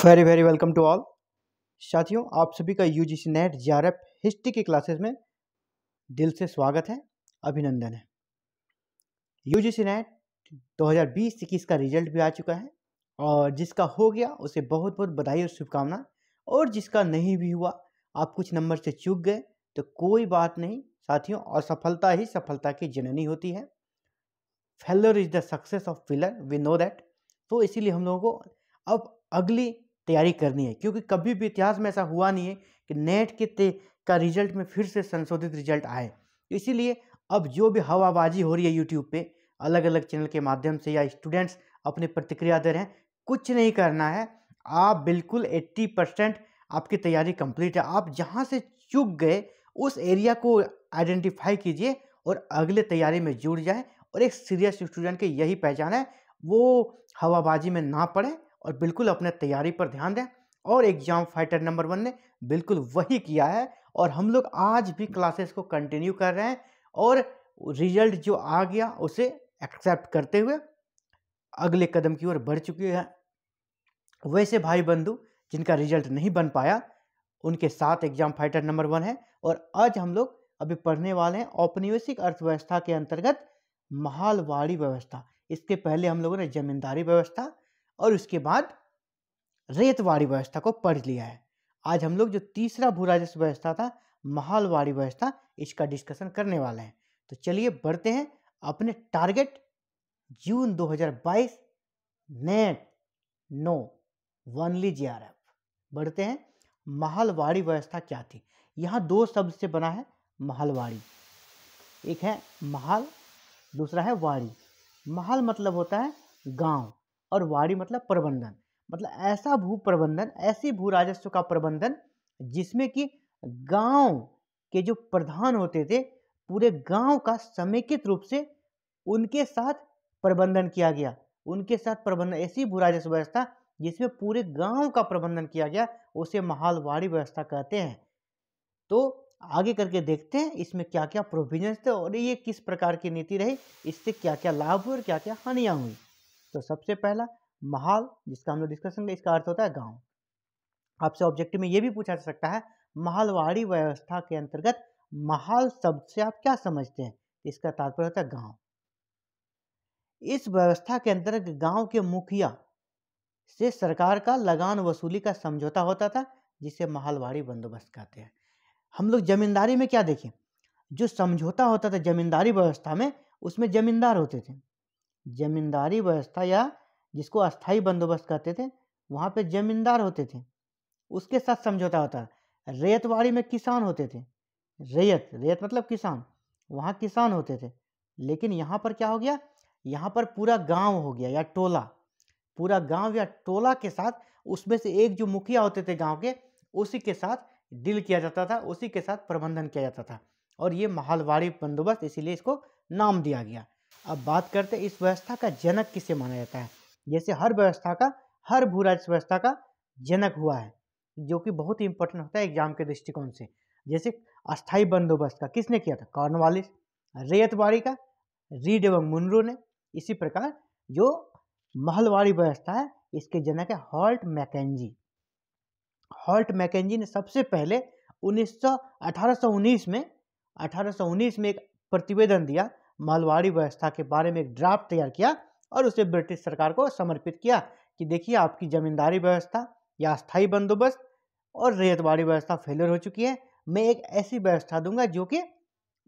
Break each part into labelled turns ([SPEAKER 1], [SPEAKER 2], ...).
[SPEAKER 1] Very very welcome to all साथियों, आप सभी का यूजीसी नेट जेआरएफ हिस्ट्री की क्लासेस में दिल से स्वागत है, अभिनंदन है। यूजीसी नेट 2020-21 का रिजल्ट भी आ चुका है और जिसका हो गया उसे बहुत बहुत बधाई और शुभकामना, और जिसका नहीं भी हुआ, आप कुछ नंबर से चूक गए तो कोई बात नहीं साथियों, असफलता ही सफलता की जननी होती है। Failure is the success of pillar, we know that. तो इसीलिए हम लोगों को अब अगली तैयारी करनी है, क्योंकि कभी भी इतिहास में ऐसा हुआ नहीं है कि नेट का रिजल्ट में फिर से संशोधित रिजल्ट आए। इसीलिए अब जो भी हवाबाजी हो रही है यूट्यूब पे अलग अलग चैनल के माध्यम से, या स्टूडेंट्स अपनी प्रतिक्रिया दे रहे हैं, कुछ नहीं करना है। आप बिल्कुल 80% आपकी तैयारी कंप्लीट है। आप जहाँ से चूक गए उस एरिया को आइडेंटिफाई कीजिए और अगले तैयारी में जुड़ जाए। और एक सीरियस स्टूडेंट की यही पहचान है, वो हवाबाजी में ना पड़े और बिल्कुल अपने तैयारी पर ध्यान दें। और एग्जाम फाइटर नंबर 1 ने बिल्कुल वही किया है, और हम लोग आज भी क्लासेस को कंटिन्यू कर रहे हैं और रिजल्ट जो आ गया उसे एक्सेप्ट करते हुए अगले कदम की ओर बढ़ चुके हैं। वैसे भाई बंधु जिनका रिजल्ट नहीं बन पाया, उनके साथ एग्जाम फाइटर नंबर 1 है। और आज हम लोग अभी पढ़ने वाले हैं औपनिवेशिक अर्थव्यवस्था के अंतर्गत महालवाड़ी व्यवस्था। इसके पहले हम लोगों ने जमींदारी व्यवस्था और उसके बाद रेतवाड़ी व्यवस्था को पढ़ लिया है। आज हम लोग जो तीसरा भू राजस्व व्यवस्था था, महालवाड़ी व्यवस्था, इसका डिस्कशन करने वाले हैं। तो चलिए बढ़ते हैं अपने टारगेट। जून 2022 नेट नो वनली जेआरएफ। बढ़ते हैं। महालवाड़ी व्यवस्था क्या थी? यहाँ दो शब्द से बना है महालवाड़ी। एक है महाल, दूसरा है वाड़ी। महाल मतलब होता है गांव और वाड़ी मतलब प्रबंधन, मतलब ऐसा भू प्रबंधन, ऐसी भू राजस्व का प्रबंधन जिसमें कि गांव के जो प्रधान होते थे, पूरे गांव का समेकित रूप से उनके साथ प्रबंधन किया गया। उनके साथ प्रबंधन, ऐसी भू राजस्व व्यवस्था जिसमें पूरे गांव का प्रबंधन किया गया, उसे महालवाड़ी व्यवस्था कहते हैं। तो आगे करके देखते हैं इसमें क्या क्या प्रोविजंस थे और ये किस प्रकार की नीति रही, इससे क्या क्या लाभ हुए और क्या क्या हानियां हुई। तो सबसे पहला महाल, जिसका हम लोग डिस्कशन करेंगे, इसका अर्थ होता है गांव। आपसे ऑब्जेक्टिव में ये भी पूछा जा सकता है, महालवाड़ी व्यवस्था के अंतर्गत महाल शब्द से आप क्या समझते हैं? इसका तात्पर्य होता है गांव। इस व्यवस्था के अंतर्गत गांव के मुखिया से सरकार का लगान वसूली का समझौता होता था, जिसे महालवाड़ी बंदोबस्त कहते हैं। हम लोग जमींदारी में क्या देखें, जो समझौता होता था जमींदारी व्यवस्था में, उसमें जमींदार होते थे। जमींदारी व्यवस्था या जिसको अस्थाई बंदोबस्त कहते थे, वहाँ पे जमींदार होते थे, उसके साथ समझौता होता है। रेतवाड़ी में किसान होते थे। रेत मतलब किसान, वहाँ किसान होते थे। लेकिन यहाँ पर क्या हो गया, यहाँ पर पूरा गांव हो गया या टोला, पूरा गांव या टोला के साथ उसमें से एक जो मुखिया होते थे गांव के, उसी के साथ डील किया जाता था, उसी के साथ प्रबंधन किया जाता था, और ये महालवाड़ी बंदोबस्त, इसीलिए इसको नाम दिया गया। अब बात करते हैं इस व्यवस्था का जनक किसे माना जाता है। जैसे हर व्यवस्था का, हर भू राजस्व व्यवस्था का जनक हुआ है, जो कि बहुत ही इंपॉर्टेंट होता है एग्जाम के दृष्टिकोण से। जैसे अस्थाई बंदोबस्त का किसने किया था? कॉर्नवालिस। रेतवाड़ी का रीड एवं मुनरो ने। इसी प्रकार जो महलवाड़ी व्यवस्था है, इसके जनक है हॉल्ट मैकेंजी। हॉल्ट मैकेंजी ने सबसे पहले 1819 में एक प्रतिवेदन दिया, मालवाड़ी व्यवस्था के बारे में एक ड्राफ्ट तैयार किया और उसे ब्रिटिश सरकार को समर्पित किया कि देखिए, आपकी जमींदारी व्यवस्था या अस्थाई बंदोबस्त और रेतवाड़ी व्यवस्था फेलियर हो चुकी है। मैं एक ऐसी व्यवस्था दूंगा जो कि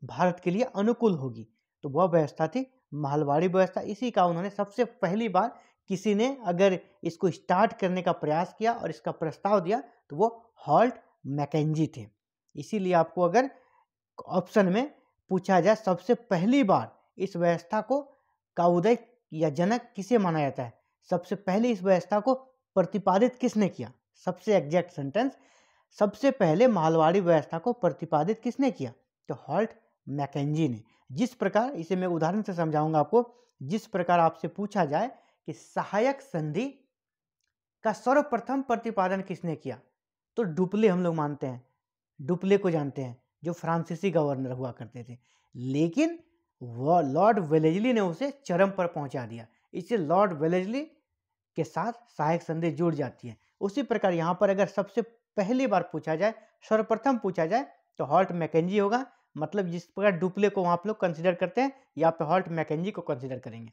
[SPEAKER 1] भारत के लिए अनुकूल होगी। तो वह व्यवस्था थी महलवाड़ी व्यवस्था। इसी का उन्होंने सबसे पहली बार किसी ने अगर इसको स्टार्ट करने का प्रयास किया और इसका प्रस्ताव दिया, तो वो हॉल्ट मैकेंजी थे। इसीलिए आपको अगर ऑप्शन में पूछा जाए सबसे पहली बार इस व्यवस्था को का उदय या जनक किसे माना जाता है, सबसे पहले इस व्यवस्था को प्रतिपादित किसने किया, सबसे एग्जैक्ट सेंटेंस, सबसे पहले मालवाड़ी व्यवस्था को प्रतिपादित किसने किया? तो हॉल्ट मैकेंजी ने। जिस प्रकार, इसे मैं उदाहरण से समझाऊंगा आपको, जिस प्रकार आपसे पूछा जाए कि सहायक संधि का सर्वप्रथम प्रतिपादन किसने किया, तो डुप्ले हम लोग मानते हैं, डुप्ले को जानते हैं, जो फ्रांसीसी गवर्नर हुआ करते थे। लेकिन वह लॉर्ड वेलेस्ली ने उसे चरम पर पहुंचा दिया। इससे लॉर्ड वेलेस्ली के साथ सहायक संधि जुड़ जाती है। उसी प्रकार यहाँ पर अगर सबसे पहली बार पूछा जाए, सर्वप्रथम पूछा जाए तो हॉल्ट मैकेंजी होगा। मतलब जिस प्रकार डुप्ले को आप लोग कंसिडर करते हैं, यहाँ पे हॉल्ट मैकेंजी को कंसिडर करेंगे।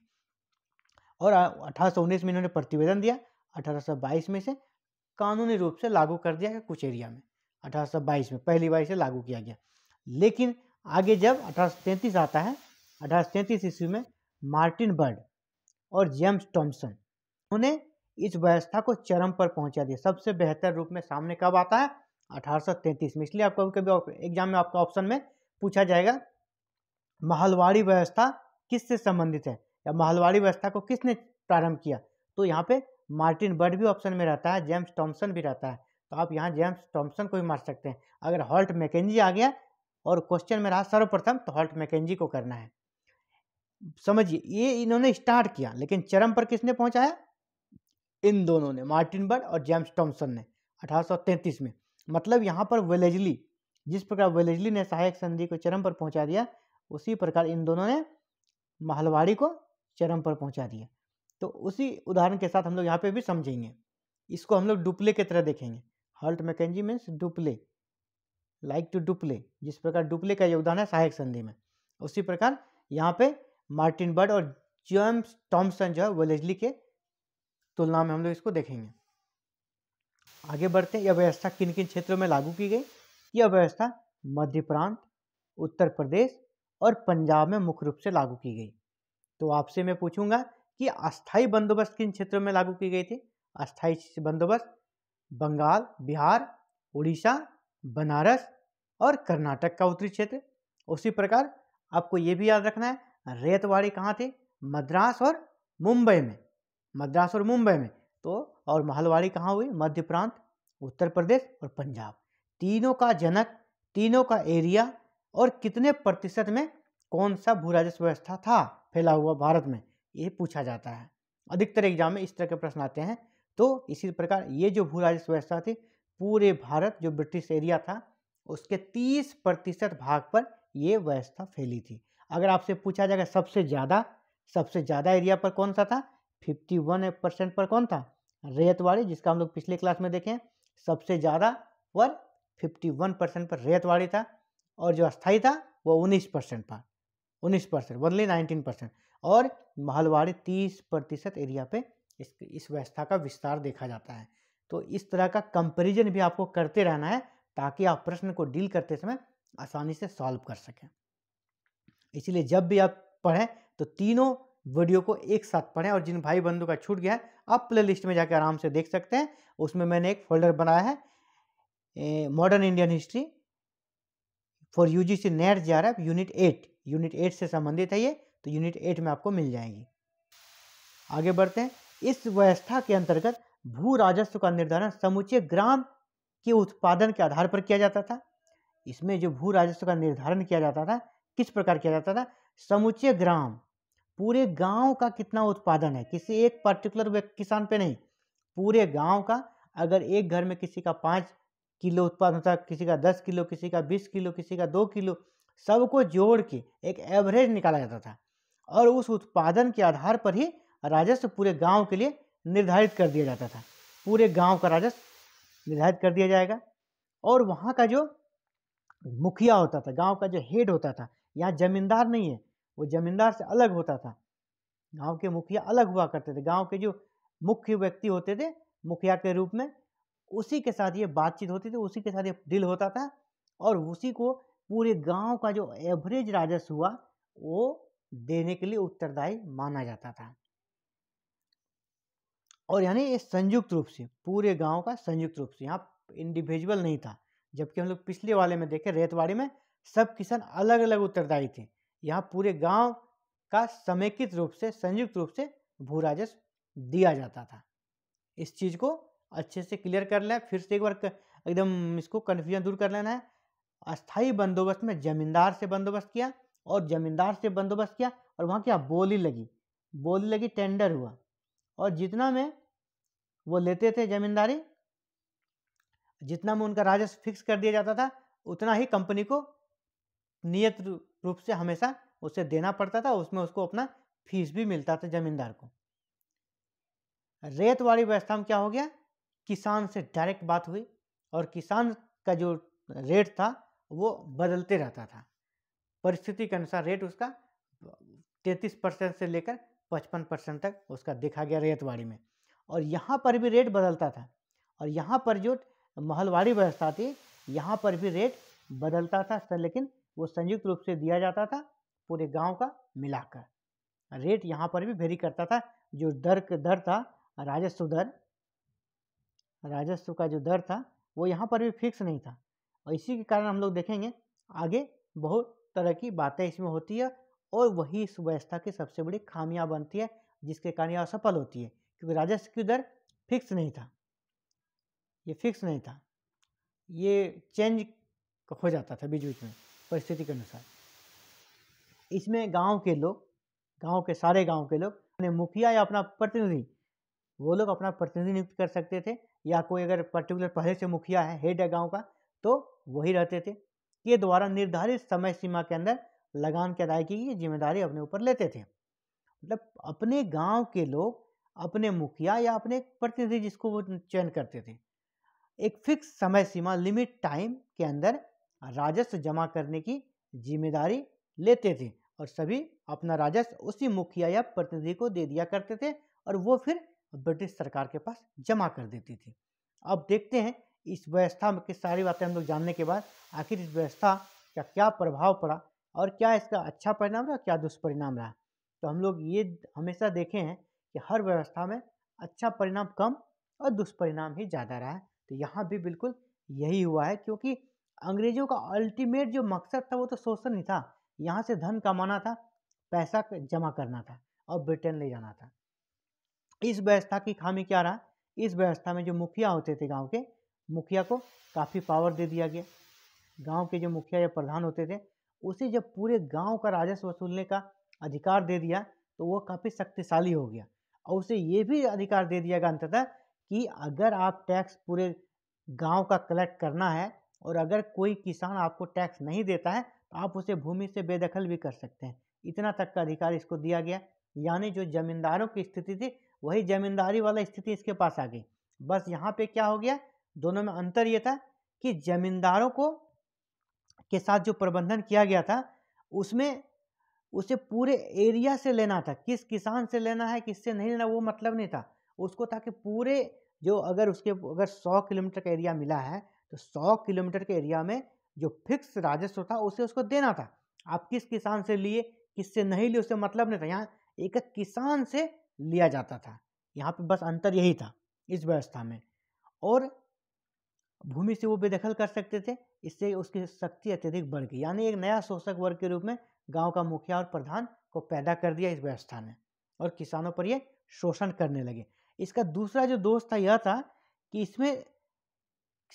[SPEAKER 1] और 1819 में इन्होंने प्रतिवेदन दिया, 1822 में से कानूनी रूप से लागू कर दिया गया कुछ एरिया में। 1822 में पहली बार इसे लागू किया गया। लेकिन आगे जब 1833 आता है, 1833 ईस्वी में मार्टिन बर्ड और जेम्स टॉमसन उन्होंने इस व्यवस्था को चरम पर पहुंचा दिया। सबसे बेहतर रूप में सामने कब आता है? 1833 में। इसलिए आपको कभी एग्जाम में आपका ऑप्शन में पूछा जाएगा महलवाड़ी व्यवस्था किससे संबंधित है, या महलवाड़ी व्यवस्था को किसने प्रारंभ किया, तो यहाँ पे मार्टिन बर्ड भी ऑप्शन में रहता है, जेम्स टॉमसन भी रहता है। तो आप यहाँ जेम्स टॉमसन को भी मार सकते हैं। अगर हॉल्ट मैकेंजी आ गया और क्वेश्चन में रहा सर्वप्रथम, तो हॉल्ट मैकेंजी को करना है। समझिए, ये इन्होंने स्टार्ट किया, लेकिन चरम पर किसने पहुंचाया? इन दोनों ने, मार्टिन बर्ड और जेम्स टॉमसन ने 1833 में। मतलब यहाँ पर वेलेजली, जिस प्रकार वेलेजली ने सहायक संधि को चरम पर पहुंचा दिया, उसी प्रकार इन दोनों ने महलवाड़ी को चरम पर पहुंचा दिया। तो उसी उदाहरण के साथ हम लोग यहाँ पे भी समझेंगे। इसको हम लोग डुप्ले की तरह देखेंगे। Holt Mackenzie means Dupleix, like to Dupleix. जिस प्रकार डुप्ले का योगदान है सहायक संधि में, उसी प्रकार यहाँ पे मार्टिन बर्ड और जेम्स टॉमसन जो है वेलेजली के तुलना में हम लोग इसको देखेंगे। आगे बढ़ते हैं। यह व्यवस्था किन किन क्षेत्रों में लागू की गई? यह व्यवस्था मध्य प्रांत, उत्तर प्रदेश और पंजाब में मुख्य रूप से लागू की गई। तो आपसे मैं पूछूंगा कि अस्थाई बंदोबस्त किन क्षेत्रों में लागू की गई थी? अस्थाई बंदोबस्त बंगाल, बिहार, उड़ीसा, बनारस और कर्नाटक का उत्तरी क्षेत्र। उसी प्रकार आपको ये भी याद रखना है, रेतवाड़ी कहाँ थी? मद्रास और मुंबई में, मद्रास और मुंबई में। तो और महलवाड़ी कहाँ हुई? मध्य प्रांत, उत्तर प्रदेश और पंजाब। तीनों का जनक, तीनों का एरिया और कितने प्रतिशत में कौन सा भू राजस्व व्यवस्था था फैला हुआ भारत में, ये पूछा जाता है। अधिकतर एग्जाम में इस तरह के प्रश्न आते हैं। तो इसी प्रकार ये जो भू राजस्व व्यवस्था थी, पूरे भारत जो ब्रिटिश एरिया था उसके 30% भाग पर ये व्यवस्था फैली थी। अगर आपसे पूछा जाएगा सबसे ज़्यादा एरिया पर कौन सा था, 51% पर कौन था? रेतवाड़ी, जिसका हम लोग पिछले क्लास में देखें। सबसे ज़्यादा पर 51% पर रेतवाड़ी था, और जो अस्थाई था वो 19% पर, 19%, ओनली 19%। और महलवाड़ी 30% एरिया पे इस व्यवस्था का विस्तार देखा जाता है। तो इस तरह का कंपैरिजन भी आपको करते रहना है, ताकि आप प्रश्न को डील करते समय आसानी से सॉल्व कर सकें। इसलिए जब भी आप पढ़ें तो तीनों वीडियो को एक साथ पढ़ें। और जिन भाई बंधु का छूट गया है, आप प्ले लिस्ट में जाकर आराम से देख सकते हैं। उसमें मैंने एक फोल्डर बनाया है, modern Indian history for UGC NET JRF unit 8 से संबंधित है ये, तो यूनिट 8 में आपको मिल जाएगी। आगे बढ़ते हैं। इस व्यवस्था के अंतर्गत भू राजस्व का निर्धारण समुचे ग्राम के उत्पादन के आधार पर किया जाता था। इसमें जो भू राजस्व का निर्धारण किया जाता था, किस प्रकार किया जाता था? समुचे ग्राम, पूरे गांव का कितना उत्पादन है, किसी एक पर्टिकुलर किसान पे नहीं, पूरे गांव का। अगर एक घर में किसी का 5 किलो उत्पादन होता है, किसी का 10 किलो, किसी का 20 किलो, किसी का 2 किलो, सबको जोड़ के एक एवरेज निकाला जाता था। और उस उत्पादन के आधार पर ही राजस्व पूरे गांव के लिए निर्धारित कर दिया जाता था। पूरे गांव का राजस्व निर्धारित कर दिया जाएगा। और वहाँ का जो मुखिया होता था, गांव का जो हेड होता था, यहाँ जमींदार नहीं है, वो जमींदार से अलग होता था। गांव के मुखिया अलग हुआ करते थे। गांव के जो मुख्य व्यक्ति होते थे मुखिया के रूप में, उसी के साथ ये बातचीत होती थी, उसी के साथ ये डील होता था। और उसी को पूरे गांव का जो एवरेज राजस्व हुआ वो देने के लिए उत्तरदायी माना जाता था। और यानी ये संयुक्त रूप से, पूरे गांव का संयुक्त रूप से, यहाँ इंडिविजुअल नहीं था। जबकि हम लोग पिछले वाले में देखे रेतवाड़ी में सब किसान अलग अलग उत्तरदायी थे। यहाँ पूरे गांव का समेकित रूप से, संयुक्त रूप से भू राजस्व दिया जाता था। इस चीज को अच्छे से क्लियर कर लें। फिर से एक बार एकदम इसको कन्फ्यूजन दूर कर लेना है। अस्थाई बंदोबस्त में जमींदार से बंदोबस्त किया, और जमींदार से बंदोबस्त किया, और वहाँ क्या बोली लगी, टेंडर हुआ, और जितना में वो लेते थे जमींदारी, जितना में उनका राजस्व फिक्स कर दिया जाता था, उतना ही कंपनी को नियत रूप से हमेशा उसे देना पड़ता था। उसमें उसको अपना फीस भी मिलता था जमींदार को। रेतवाड़ी व्यवस्था में क्या हो गया, किसान से डायरेक्ट बात हुई और किसान का जो रेट था वो बदलते रहता था, परिस्थिति के अनुसार रेट उसका 33% से लेकर 55% तक उसका देखा गया रेतवाड़ी में। और यहाँ पर भी रेट बदलता था, और यहाँ पर जो महलवाड़ी व्यवस्था थी यहाँ पर भी रेट बदलता था सर, लेकिन वो संयुक्त रूप से दिया जाता था पूरे गांव का मिलाकर। रेट यहाँ पर भी वेरी करता था, जो दर था राजस्व का जो दर था वो यहाँ पर भी फिक्स नहीं था। और इसी के कारण हम लोग देखेंगे आगे बहुत तरह की बातें इसमें होती है, और वही इस व्यवस्था की सबसे बड़ी खामियां बनती है, जिसके कारण यह असफल होती है, क्योंकि राजस्व की दर फिक्स नहीं था, ये फिक्स नहीं था, ये चेंज हो जाता था बीच बीच में परिस्थिति के अनुसार। इसमें गांव के सारे गांव के लोग अपने मुखिया या अपना प्रतिनिधि, वो लोग अपना प्रतिनिधि नियुक्त कर सकते थे, या कोई अगर पर्टिकुलर पहले से मुखिया है, हेड है गांव का, तो वही रहते थे, के द्वारा निर्धारित समय सीमा के अंदर लगान की अदायगी की जिम्मेदारी अपने ऊपर लेते थे। मतलब अपने गांव के लोग अपने मुखिया या अपने प्रतिनिधि जिसको वो चयन करते थे, एक फिक्स समय सीमा लिमिट टाइम के अंदर राजस्व जमा करने की जिम्मेदारी लेते थे, और सभी अपना राजस्व उसी मुखिया या प्रतिनिधि को दे दिया करते थे, और वो फिर ब्रिटिश सरकार के पास जमा कर देती थी। अब देखते हैं इस व्यवस्था की सारी बातें हम लोग जानने के बाद आखिर इस व्यवस्था का क्या प्रभाव पड़ा और क्या इसका अच्छा परिणाम रहा, क्या दुष्परिणाम रहा। तो हम लोग ये हमेशा देखे हैं कि हर व्यवस्था में अच्छा परिणाम कम और दुष्परिणाम ही ज़्यादा रहा है। तो यहाँ भी बिल्कुल यही हुआ है, क्योंकि अंग्रेजों का अल्टीमेट जो मकसद था वो तो शोषण ही था, यहाँ से धन कमाना था, पैसा जमा करना था और ब्रिटेन ले जाना था। इस व्यवस्था की खामी क्या रहा, इस व्यवस्था में जो मुखिया होते थे गांव के, मुखिया को काफ़ी पावर दे दिया गया। गांव के जो मुखिया या प्रधान होते थे उसे जब पूरे गांव का राजस्व वसूलने का अधिकार दे दिया तो वो काफ़ी शक्तिशाली हो गया, और उसे ये भी अधिकार दे दिया गया अंततः कि अगर आप टैक्स पूरे गांव का कलेक्ट करना है और अगर कोई किसान आपको टैक्स नहीं देता है तो आप उसे भूमि से बेदखल भी कर सकते हैं। इतना तक का अधिकार इसको दिया गया, यानी जो जमींदारों की स्थिति थी वही जमींदारी वाला स्थिति इसके पास आ गई। बस यहाँ पे क्या हो गया, दोनों में अंतर ये था कि जमींदारों को के साथ जो प्रबंधन किया गया था उसमें उसे पूरे एरिया से लेना था, किस किसान से लेना है किससे नहीं लेना वो मतलब नहीं था उसको, ताकि पूरे जो अगर 100 किलोमीटर का एरिया मिला है तो 100 किलोमीटर के एरिया में जो फिक्स राजस्व था उसे उसको देना था। आप किस किसान से लिए किससे नहीं लिए उससे मतलब नहीं था, यहाँ एक किसान से लिया जाता था। यहाँ पे बस अंतर यही था इस व्यवस्था में, और भूमि से वो बेदखल कर सकते थे, इससे उसकी शक्ति अत्यधिक बढ़ गई, यानी एक नया शोषक वर्ग के रूप में गांव का मुखिया और प्रधान को पैदा कर दिया इस व्यवस्था ने, और किसानों पर ये शोषण करने लगे। इसका दूसरा जो दोष था यह था कि इसमें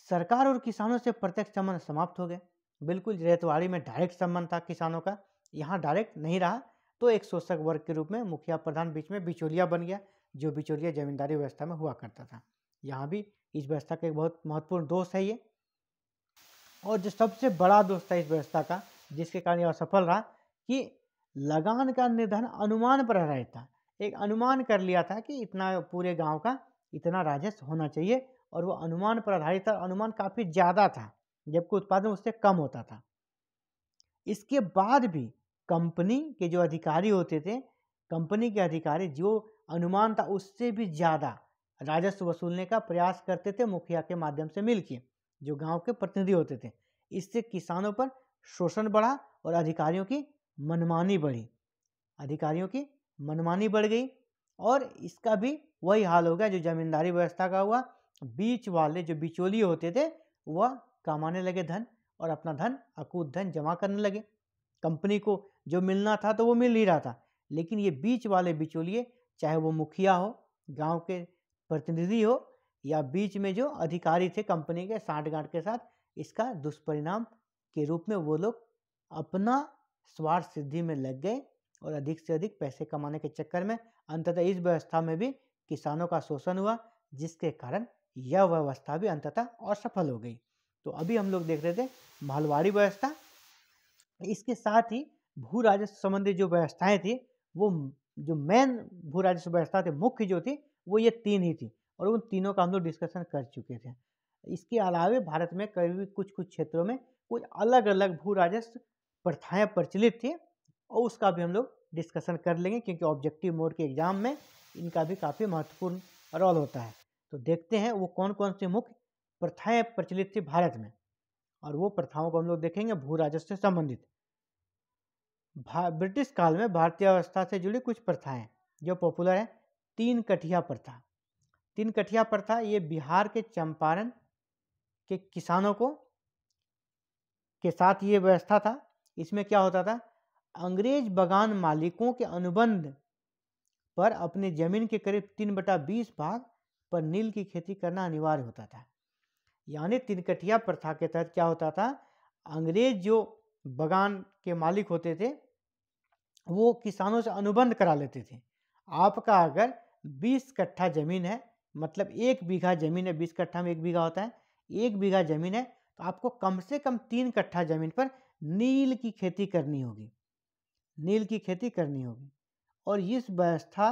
[SPEAKER 1] सरकार और किसानों से प्रत्यक्ष संबंध समाप्त हो गए। बिल्कुल रेतवाड़ी में डायरेक्ट संबंध था किसानों का, यहाँ डायरेक्ट नहीं रहा, तो एक शोषक वर्ग के रूप में मुखिया प्रधान बीच में बिचौलिया बन गया, जो बिचौलिया जमींदारी व्यवस्था में हुआ करता था। यहाँ भी इस व्यवस्था का एक बहुत महत्वपूर्ण दोष है ये। और जो सबसे बड़ा दोष था इस व्यवस्था का जिसके कारण यह असफल रहा, कि लगान का निर्धारण अनुमान पर आधारित था। एक अनुमान कर लिया था कि इतना पूरे गांव का इतना राजस्व होना चाहिए, और वो अनुमान पर आधारित था, अनुमान काफ़ी ज़्यादा था जबकि उत्पादन उससे कम होता था। इसके बाद भी कंपनी के जो अधिकारी होते थे, कंपनी के अधिकारी जो अनुमान था उससे भी ज़्यादा राजस्व वसूलने का प्रयास करते थे मुखिया के माध्यम से मिलकर, जो गांव के प्रतिनिधि होते थे। इससे किसानों पर शोषण बढ़ा और अधिकारियों की मनमानी बढ़ी, अधिकारियों की मनमानी बढ़ गई, और इसका भी वही हाल हो गया जो जमींदारी व्यवस्था का हुआ। बीच वाले जो बिचौलिए होते थे वह कमाने लगे धन, और अपना धन अकूत धन जमा करने लगे। कंपनी को जो मिलना था तो वो मिल ही रहा था, लेकिन ये बीच वाले बिचौलिए, चाहे वो मुखिया हो, गांव के प्रतिनिधि हो, या बीच में जो अधिकारी थे कंपनी के साठगांठ के साथ, इसका दुष्परिणाम के रूप में वो लोग अपना स्वार्थ सिद्धि में लग गए और अधिक से अधिक पैसे कमाने के चक्कर में अंततः इस व्यवस्था में भी किसानों का शोषण हुआ, जिसके कारण यह व्यवस्था भी अंततः असफल हो गई। तो अभी हम लोग देख रहे थे महलवाड़ी व्यवस्था, इसके साथ ही भू राजस्व संबंधी जो व्यवस्थाएं थी, वो जो मेन भू राजस्व व्यवस्था थी मुख्य जो थी वो ये 3 ही थी और उन तीनों का हम लोग डिस्कशन कर चुके थे। इसके अलावे भारत में कभी कुछ कुछ क्षेत्रों में कुछ अलग अलग भू राजस्व प्रथाएं प्रचलित थी और उसका भी हम लोग डिस्कशन कर लेंगे, क्योंकि ऑब्जेक्टिव मोड के एग्जाम में इनका भी काफ़ी महत्वपूर्ण रोल होता है। तो देखते हैं वो कौन कौन सी मुख्य प्रथाएं प्रचलित थी भारत में, और वो प्रथाओं को हम लोग देखेंगे भू राजस्व से संबंधित। ब्रिटिश काल में भारतीय अवस्था से जुड़ी कुछ प्रथाएं जो पॉपुलर है। 3 कठिया प्रथा। 3 कठिया प्रथा ये बिहार के चंपारण के किसानों को के साथ ये व्यवस्था था। इसमें क्या होता था, अंग्रेज बागान मालिकों के अनुबंध पर अपनी जमीन के करीब 3/20 भाग पर नील की खेती करना अनिवार्य होता था। यानी 3 कठिया प्रथा के तहत क्या होता था, अंग्रेज जो बागान के मालिक होते थे वो किसानों से अनुबंध करा लेते थे। आपका अगर 20 कट्ठा जमीन है, मतलब 1 बीघा जमीन है, 20 कट्ठा में 1 बीघा होता है, 1 बीघा जमीन है, तो आपको कम से कम 3 कट्ठा जमीन पर नील की खेती करनी होगी। नील की खेती करनी होगी। और इस व्यवस्था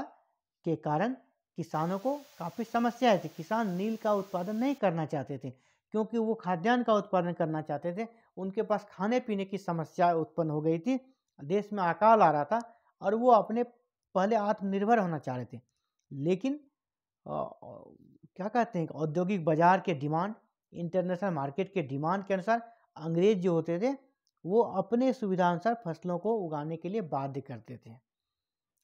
[SPEAKER 1] के कारण किसानों को काफ़ी समस्याएं थी। किसान नील का उत्पादन नहीं करना चाहते थे क्योंकि वो खाद्यान्न का उत्पादन करना चाहते थे। उनके पास खाने पीने की समस्या उत्पन्न हो गई थी, देश में अकाल आ रहा था और वो अपने पहले आत्मनिर्भर होना चाह रहे थे। लेकिन क्या कहते हैं, औद्योगिक बाजार के डिमांड, इंटरनेशनल मार्केट के डिमांड के अनुसार अंग्रेज जो होते थे वो अपने सुविधानुसार फसलों को उगाने के लिए बाध्य करते थे।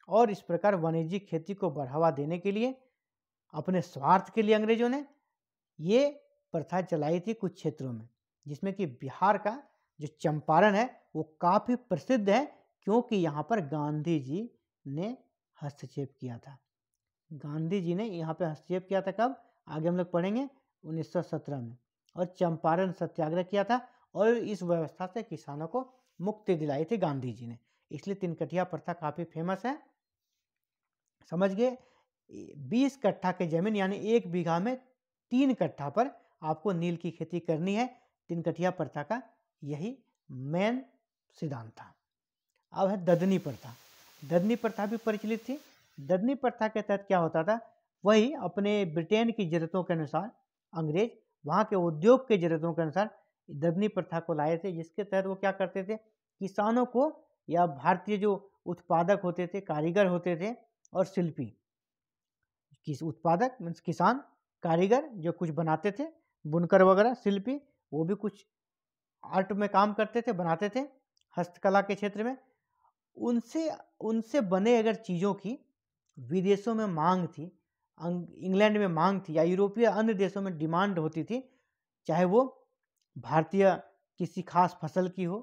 [SPEAKER 1] और इस प्रकार वाणिज्यिक खेती को बढ़ावा देने के लिए, अपने स्वार्थ के लिए अंग्रेजों ने ये प्रथा चलाई थी कुछ क्षेत्रों में, जिसमें कि बिहार का जो चंपारण है वो काफ़ी प्रसिद्ध है, क्योंकि यहाँ पर गांधी जी ने हस्तक्षेप किया था। गांधी जी ने यहाँ पे हस्तक्षेप किया था कब, आगे हम लोग पढ़ेंगे, 1917 में, और चंपारण सत्याग्रह किया था और इस व्यवस्था से किसानों को मुक्ति दिलाई थी गांधी जी ने। इसलिए 3 कठिया प्रथा काफ़ी फेमस है। समझ गए। 20 कट्ठा की जमीन यानी 1 बीघा में 3 कट्ठा पर आपको नील की खेती करनी है। 3 कठिया प्रथा का यही मेन सिद्धांत था। अब है ददनी प्रथा। ददनी प्रथा भी प्रचलित थी। ददनी प्रथा के तहत क्या होता था, वही अपने ब्रिटेन की जरूरतों के अनुसार अंग्रेज वहाँ के उद्योग के जरूरतों के अनुसार ददनी प्रथा को लाए थे, जिसके तहत वो क्या करते थे, किसानों को या भारतीय जो उत्पादक होते थे, कारीगर होते थे और शिल्पी, किस उत्पादक मीन्स किसान, कारीगर जो कुछ बनाते थे, बुनकर वगैरह, शिल्पी वो भी कुछ आर्ट में काम करते थे, बनाते थे हस्तकला के क्षेत्र में, उनसे बने अगर चीज़ों की विदेशों में मांग थी, इंग्लैंड में मांग थी या यूरोपीय अन्य देशों में डिमांड होती थी, चाहे वो भारतीय किसी खास फसल की हो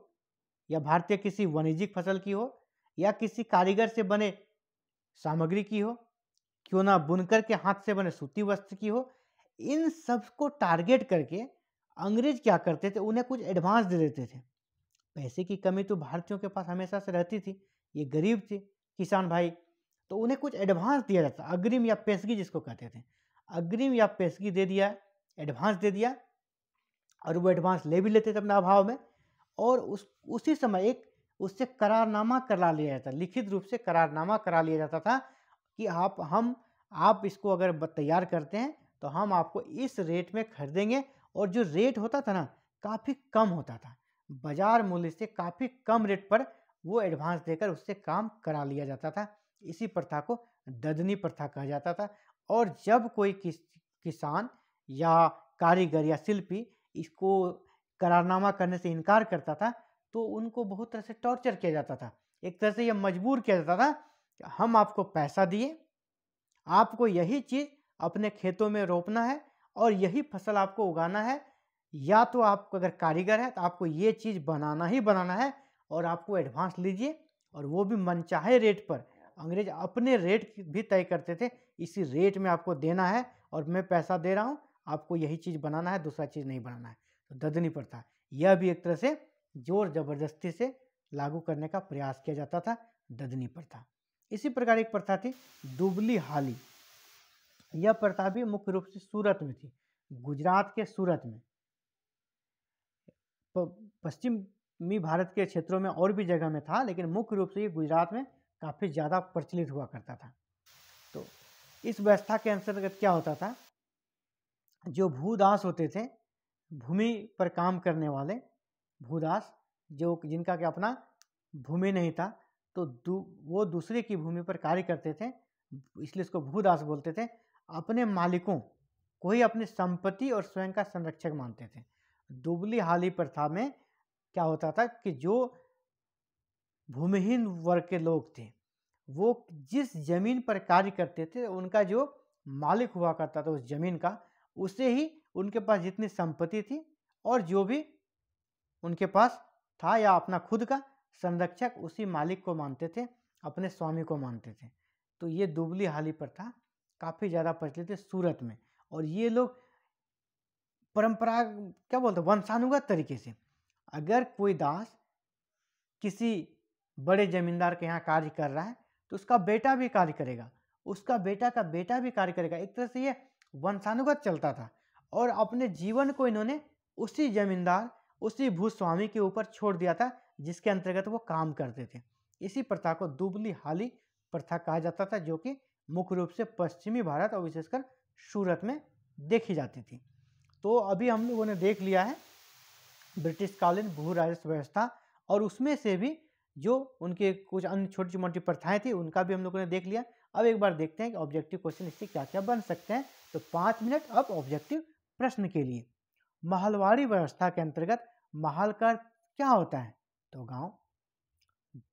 [SPEAKER 1] या भारतीय किसी वाणिज्यिक फसल की हो या किसी कारीगर से बने सामग्री की हो, क्यों ना बुनकर के हाथ से बने सूती वस्त्र की हो, इन सब को टारगेट करके अंग्रेज क्या करते थे, उन्हें कुछ एडवांस दे देते थे। पैसे की कमी तो भारतीयों के पास हमेशा से रहती थी, ये गरीब थे किसान भाई, तो उन्हें कुछ एडवांस दिया जाता, अग्रिम या पेशगी जिसको कहते थे, अग्रिम या पेशगी दे दिया, एडवांस दे दिया, और वो एडवांस ले भी लेते थे अपने अभाव में, और उसी समय एक उससे करारनामा करा लिया जाता, लिखित रूप से करारनामा करा लिया जाता था कि आप इसको अगर तैयार करते हैं तो हम आपको इस रेट में खरीदेंगे, और जो रेट होता था ना काफ़ी कम होता था, बाजार मूल्य से काफ़ी कम रेट पर वो एडवांस देकर उससे काम करा लिया जाता था। इसी प्रथा को ददनी प्रथा कहा जाता था। और जब कोई किसान या कारीगर या शिल्पी इसको करारनामा करने से इनकार करता था तो उनको बहुत तरह से टॉर्चर किया जाता था, एक तरह से यह मजबूर किया जाता था कि हम आपको पैसा दिए, आपको यही चीज़ अपने खेतों में रोपना है और यही फसल आपको उगाना है, या तो आप अगर कारीगर है तो आपको ये चीज़ बनाना ही बनाना है और आपको एडवांस लीजिए, और वो भी मनचाहे रेट पर। अंग्रेज अपने रेट भी तय करते थे, इसी रेट में आपको देना है और मैं पैसा दे रहा हूँ, आपको यही चीज़ बनाना है, दूसरा चीज़ नहीं बनाना है। तो ददनी प्रथा यह भी एक तरह से जोर जबरदस्ती से लागू करने का प्रयास किया जाता था, ददनी प्रथा। इसी प्रकार एक प्रथा थी दुबली हाली। यह प्रथा भी मुख्य रूप से सूरत में थी, गुजरात के सूरत में। पश्चिमी भारत के क्षेत्रों में और भी जगह में था, लेकिन मुख्य रूप से ये गुजरात में काफ़ी ज़्यादा प्रचलित हुआ करता था। तो इस व्यवस्था के अंतर्गत क्या होता था, जो भूदास होते थे, भूमि पर काम करने वाले भूदास, जो जिनका क्या अपना भूमि नहीं था, तो वो दूसरे की भूमि पर कार्य करते थे, इसलिए इसको भूदास बोलते थे। अपने मालिकों को ही अपनी संपत्ति और स्वयं का संरक्षक मानते थे। दुबली हाली प्रथा में क्या होता था कि जो भूमिहीन वर्ग के लोग थे, वो जिस जमीन पर कार्य करते थे, उनका जो मालिक हुआ करता था उस जमीन का, उससे ही उनके पास जितनी संपत्ति थी और जो भी उनके पास था या अपना खुद का संरक्षक, उसी मालिक को मानते थे, अपने स्वामी को मानते थे। तो ये दुबली हाली प्रथा काफ़ी ज़्यादा प्रचलित है सूरत में। और ये लोग परंपरा क्या बोलते हैं, वंशानुगत तरीके से, अगर कोई दास किसी बड़े जमींदार के यहाँ कार्य कर रहा है तो उसका बेटा भी कार्य करेगा, उसका बेटा का बेटा भी कार्य करेगा। एक तरह से ये वंशानुगत चलता था और अपने जीवन को इन्होंने उसी जमींदार, उसी भूस्वामी के ऊपर छोड़ दिया था जिसके अंतर्गत वो काम करते थे। इसी प्रथा को दुबली हाली प्रथा कहा जाता था, जो कि मुख्य रूप से पश्चिमी भारत और विशेषकर सूरत में देखी जाती थी। तो अभी हम लोगों ने देख लिया है ब्रिटिश कालीन भू राजस्व व्यवस्था, और उसमें से भी जो उनके कुछ अन्य छोटी मोटी प्रथाएं थी उनका भी हम लोगों ने देख लिया। अब एक बार देखते हैं कि ऑब्जेक्टिव क्वेश्चन इससे क्या क्या बन सकते हैं। तो 5 मिनट अब ऑब्जेक्टिव प्रश्न के लिए। महलवाड़ी व्यवस्था के अंतर्गत महल का क्या होता है, तो गांव।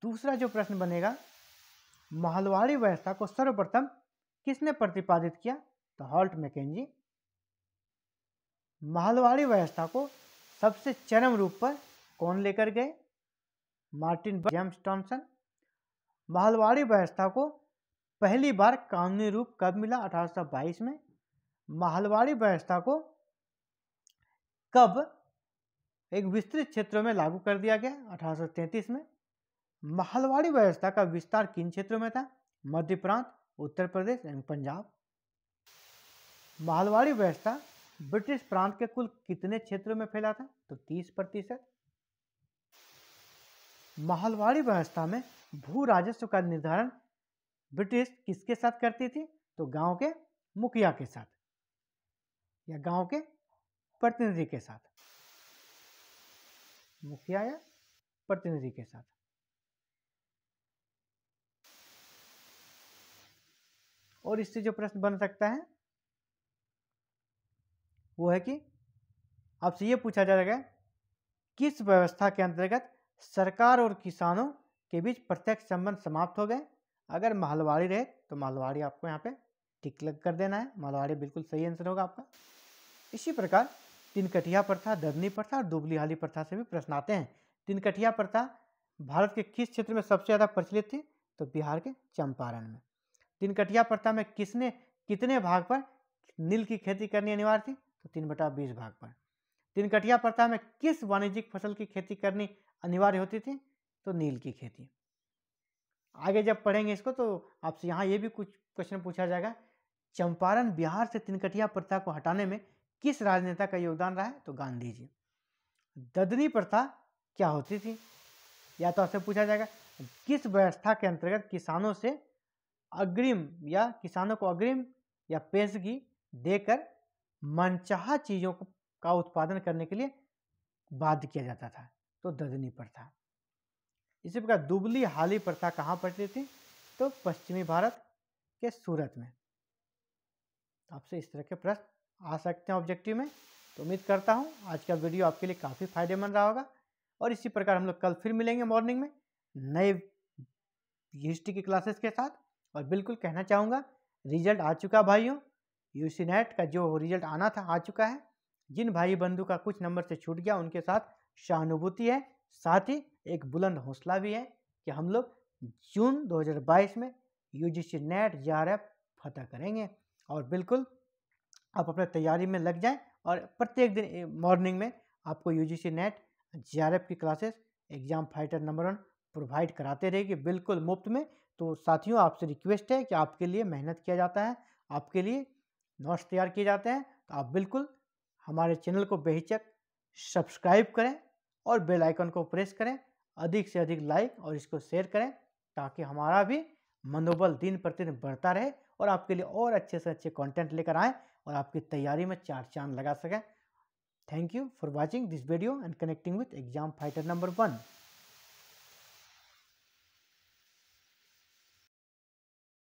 [SPEAKER 1] दूसरा जो प्रश्न बनेगा, महलवाड़ी व्यवस्था को सर्वप्रथम किसने प्रतिपादित किया, तो हॉल्ट मैकेंजी। महलवाड़ी व्यवस्था को सबसे चरम रूप पर कौन लेकर गए, मार्टिन जेम्स टॉमसन। महलवाड़ी व्यवस्था को पहली बार कानूनी रूप कब मिला, 1822 में। महलवाड़ी व्यवस्था को कब एक विस्तृत क्षेत्रों में लागू कर दिया गया, 1833 में। महलवाड़ी व्यवस्था का विस्तार किन क्षेत्रों में था, मध्य प्रांत, उत्तर प्रदेश एवं पंजाब। महलवाड़ी व्यवस्था ब्रिटिश प्रांत के कुल कितने क्षेत्रों में फैला था, तो 30%। महलवाड़ी व्यवस्था में भू राजस्व का निर्धारण ब्रिटिश किसके साथ करती थी, तो गांव के मुखिया के साथ या गांव के प्रतिनिधि के साथ, मुखिया या प्रतिनिधि के साथ। और इससे जो प्रश्न बन सकता है वो है कि आपसे ये पूछा जाएगा, किस व्यवस्था के अंतर्गत सरकार और किसानों के बीच प्रत्यक्ष संबंध समाप्त हो गए। अगर महलवाड़ी रहे तो महलवाड़ी आपको यहाँ पे टिक लग कर देना है, महलवाड़ी बिल्कुल सही आंसर होगा आपका। इसी प्रकार तिनकटिया प्रथा, ददनी प्रथा और दुबली हाली प्रथा से भी प्रश्न आते हैं। तिनकटिया प्रथा भारत के किस क्षेत्र में सबसे ज़्यादा प्रचलित थी, तो बिहार के चंपारण में। तिनकटिया प्रथा में किसने कितने भाग पर नील की खेती करनी अनिवार्य थी, तो 3/20 भाग पर। तिनकटिया प्रथा में किस वाणिज्यिक फसल की खेती करनी अनिवार्य होती थी, तो नील की खेती। आगे जब पढ़ेंगे इसको तो आपसे यहाँ ये भी कुछ क्वेश्चन पूछा जाएगा, चंपारण बिहार से तिनकटिया प्रथा को हटाने में किस राजनेता का योगदान रहा है, तो गांधी जी। ददनी प्रथा क्या होती थी, या तो आपसे पूछा जाएगा किस व्यवस्था के अंतर्गत किसानों से अग्रिम या किसानों को अग्रिम या पेशगी देकर मनचाहा चीजों का उत्पादन करने के लिए बाध्य किया जाता था, तो ददनी प्रथा। इसी प्रकार दुबली हाली प्रथा कहाँ पड़ती थी, तो पश्चिमी भारत के सूरत में। आपसे इस तरह के प्रश्न आ सकते हैं ऑब्जेक्टिव में। तो उम्मीद करता हूँ आज का वीडियो आपके लिए काफ़ी फायदेमंद रहा होगा। और इसी प्रकार हम लोग कल फिर मिलेंगे मॉर्निंग में नए हिस्ट्री की क्लासेस के साथ। और बिल्कुल कहना चाहूँगा, रिजल्ट आ चुका भाइयों, यूजी नेट का जो रिजल्ट आना था आ चुका है। जिन भाई बंधु का कुछ नंबर से छूट गया उनके साथ सहानुभूति है, साथ ही एक बुलंद हौसला भी है कि हम लोग जून 2022 में यूजीसी नेट जेआरएफ फतह करेंगे। और बिल्कुल आप अपने तैयारी में लग जाएं और प्रत्येक दिन मॉर्निंग में आपको यूजीसी नेट जेआरएफ की classes exam fighter number 1 provide कराते रहेगी बिल्कुल मुफ्त में। तो साथियों आपसे रिक्वेस्ट है कि आपके लिए मेहनत किया जाता है, आपके लिए नोट्स तैयार किए जाते हैं। तो आप बिल्कुल हमारे चैनल को बेहिचक सब्सक्राइब करें और बेल आइकन को प्रेस करें, अधिक से अधिक लाइक और इसको शेयर करें, ताकि हमारा भी मनोबल दिन प्रतिदिन बढ़ता रहे और आपके लिए और अच्छे से अच्छे कंटेंट लेकर आएँ और आपकी तैयारी में 4 चांद लगा सकें। Thank you for watching this video and connecting with exam fighter number 1।